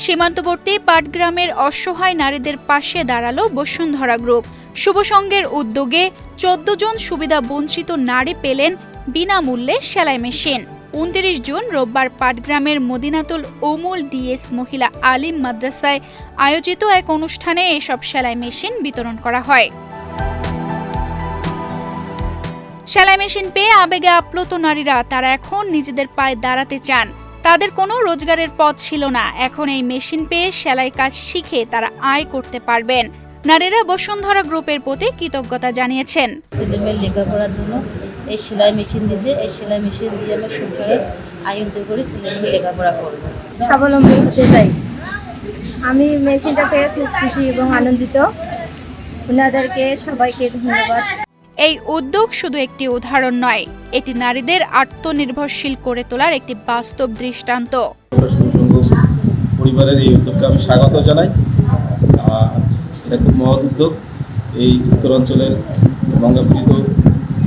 সীমান্তবর্তী পাটগ্রামের অসহায় নারীদের পাশে দাঁড়ালো বসুন্ধরা গ্রুপ। শুভসংঘের উদ্যোগে ১৪ জন সুবিধা বঞ্চিত নারী পেলেন বিনামূল্যে সেলাই মেশিন। ২৯ জুন রোববার পাটগ্রামের মদিনাতুল উমুল ডিএস মহিলা আলিম মাদ্রাসায় আয়োজিত এক অনুষ্ঠানে এসব সেলাই মেশিন বিতরণ করা হয়। সেলাই মেশিন পেয়ে আবেগে আপ্লুত নারীরা তারা এখন নিজেদের পায়ে দাঁড়াতে চান। তাদের কোনো রোজগারের পথ ছিল না, এখন এই মেশিন পেয়ে সেলাই কাজ শিখে তারা আয় করতে পারবেন। নারীরা বসুন্ধরা গ্রুপের প্রতি কৃতজ্ঞতা জানিয়েছেন। ছেলেমেয়ের লেখাপড়ার জন্য এই সেলাই মেশিন দিয়েছে, এই সেলাই মেশিন দিয়ে আমরা সংসারে আয় উন্নতি করে ছেলেমেয়ের লেখাপড়া করব। স্বাবলম্বী হতে চাই। আমি মেশিনটা পেয়ে খুব খুশি এবং আনন্দিত। ওনাদেরকে সবাইকে ধন্যবাদ। এই উদ্যোগ শুধু একটি উদাহরণ নয়, এটি নারীদের আত্মনির্ভরশীল করে তোলার একটি বাস্তব দৃষ্টান্ত। শুভসংঘ পরিবারের এই উদ্যোগকে আমি স্বাগত জানাই। এটা খুব মহৎ উদ্যোগ। এই উত্তরাঞ্চলের গঙ্গাপীড়িত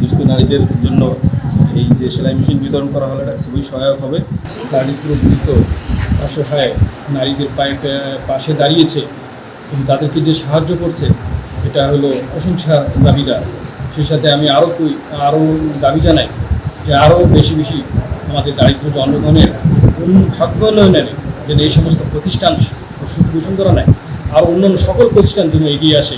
দুস্থ নারীদের জন্য এই যে সেলাই মেশিন বিতরণ করা হলো, এটা খুবই সহায়ক হবে। দারিদ্র্যপীড়িত অসহায় নারীদের পাশে দাঁড়িয়েছে এবং তাদেরকে যে সাহায্য করছে, এটা হলো প্রশংসার দাবিদার। সেই সাথে আমি আরও দাবি জানাই যে আরও বেশি বেশি আমাদের দারিদ্র জনগণের ভাগ্য উন্নয়নের যেন এই সমস্ত প্রতিষ্ঠান বসুন্ধরা নেয়, আর অন্যান্য সকল প্রতিষ্ঠান যেন এগিয়ে আসে।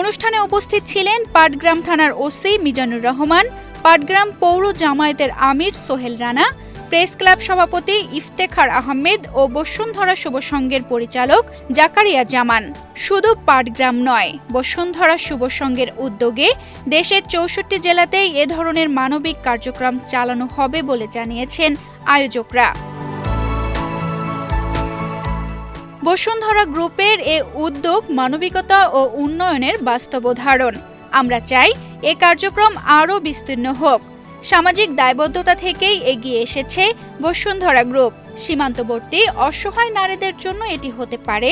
অনুষ্ঠানে উপস্থিত ছিলেন পাটগ্রাম থানার ওসি মিজানুর রহমান, পাটগ্রাম পৌর জামায়াতের আমির সোহেল রানা, প্রেস ক্লাব সভাপতি ইফতেখার আহমেদ ও বসুন্ধরা শুভসংঘের পরিচালক জাকারিয়া জামান। শুধু পাটগ্রাম নয়, বসুন্ধরা শুভসংঘের উদ্যোগে দেশের ৬৪ জেলাতেই এ ধরনের মানবিক কার্যক্রম চালানো হবে বলে জানিয়েছেন আয়োজকরা। বসুন্ধরা গ্রুপের এ উদ্যোগ মানবিকতা ও উন্নয়নের বাস্তব উদাহরণ। আমরা চাই এ কার্যক্রম আরও বিস্তীর্ণ হোক। সামাজিক দায়বদ্ধতা থেকেই এগিয়ে এসেছে বসুন্ধরা গ্রুপ। সীমান্তবর্তী অসহায় নারীদের জন্য এটি হতে পারে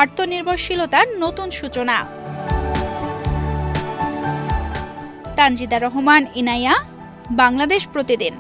আত্মনির্ভরশীলতার নতুন সূচনা। তানজিদা রহমান, ইনায়া, বাংলাদেশ প্রতিদিন।